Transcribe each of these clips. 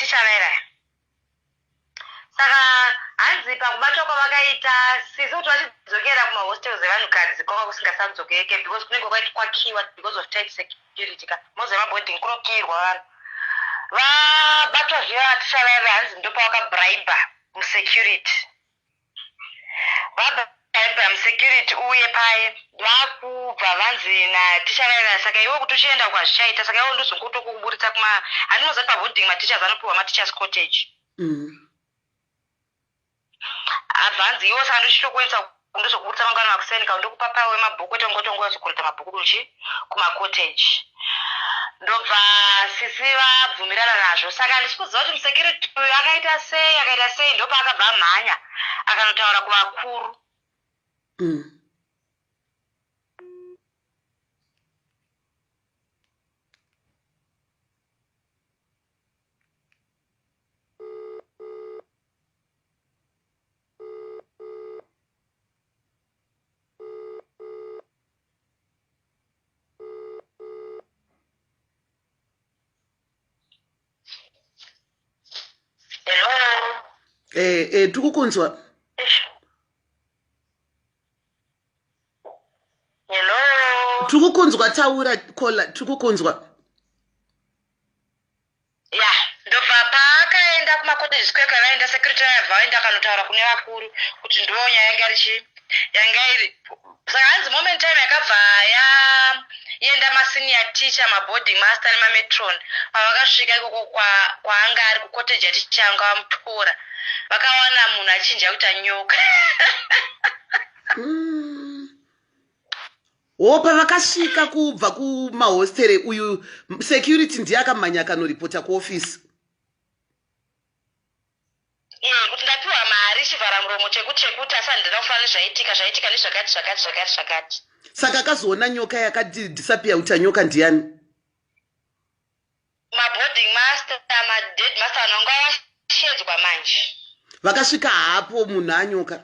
ticha Vera. Saka hanzi pakubatwa kwavakaita sisi kuti vachidzokera kumahostels evanhukadzi kwanga kusingasazodzokeke because kunenge kwakiwa because of tight security ka mozi emaboarding kunokirwa vanhu vabatwa zviya vaticha Vera hanzi ndopavakabraiba musecurity vabraiba musecurity uye paye vakubva vanzi naticha Vera saka iwe kuti uchienda kwazvichaita saka iwe ndozongotokuburitsa kuma handinozati paboarding matichers anopiwa matichers cottage abvanzi iwo saka ndochitokwanisa ndozokubudisa mangwana makuseni ka ndokupa pawe wemabhuku etongotongo yazokureta mabhuku kuchi kumacotage ndobva sisi vabvumirana nazvo saka ndichikuziva kuti musecurity uyu akaita sei ndopaakabva amhanya akanotaura kuvakuru tikukunzwa. Hello. Tikukunzwa taura kola tikukunzwa. Ya, ndobva paakaenda kumacottages kweka vaenda secretary vaenda kanotaura kune vakuru kuti ndo nyaya yanga iri. Saka hanzi moment time yakabva yaenda masenior teacher maboarding master nemamatron pavakasvika ikoko kwaanga ari kucottage yaticha anga vamutora vakawana munhu achinja kuita nyoka. Pavakasvika kubva kumahostere uyu security ndiye akamhanya akanoripota kuofisi. Kuti ndapiwa mari chivhara muromo chekuti asi handina kufanira zvaitika nezvakati. Saka akazoona nyoka yakadisappear kuti nyoka ndiani? Maboarding master madead master anonga vashedzwa manje. Vakasvika hapo munhu anyoka.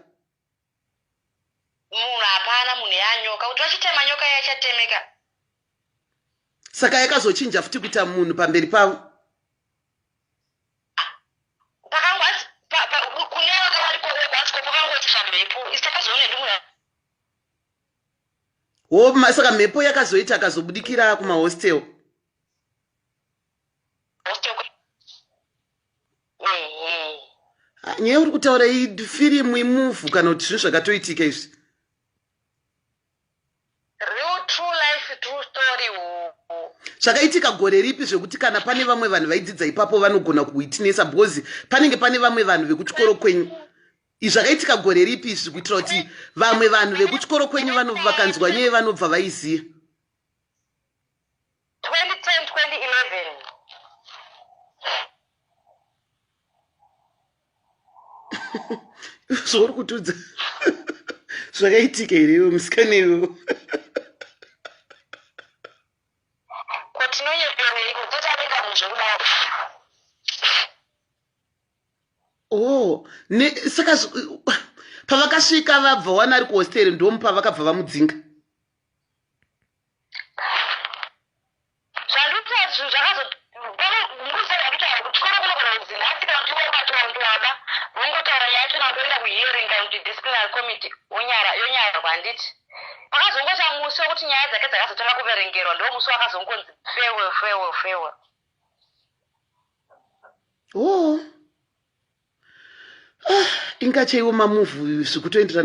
Munhu hapana munhu yanyoka kuti vachitema nyoka yachatemeka. Saka yakazochinja futi kuita munhu pamberi pavo. Pakangwazi kune vakavariko webatsko pakangoti mhepo isitakazoone ndimuna. Saka mhepo yakazoita akazobudikira kumahostel. Nyaya uri kutaura ifirimu imuvhu kana kuti zvinhu zvakatoitika izvi? Real true life true story. Zvakaitika gore ripi zvekuti kana pane vamwe vanhu vaidzidza ipapo vanogona kuitinesa because panenge pane vamwe vanhu vekuchikoro kwenyu. Izvi zvakaitika gore ripi izvi kuitira kuti vamwe vanhu vekuchikoro kwenyu vakanzwa nyaya vanobva vaiziva? 2010 2011. Zvauri kutudza zvakaitika here iwe musikana iwe? Saka pavakasvika vabva wana ari kuhostere ndomu pavakabva vamudzinga. Pakazongocha musi wekuti nyaya dzake dzakazotanga kuverengerwa ndo musi wakazongonzi fewe. Ingachaiwo mamuvhu zvikutoenderana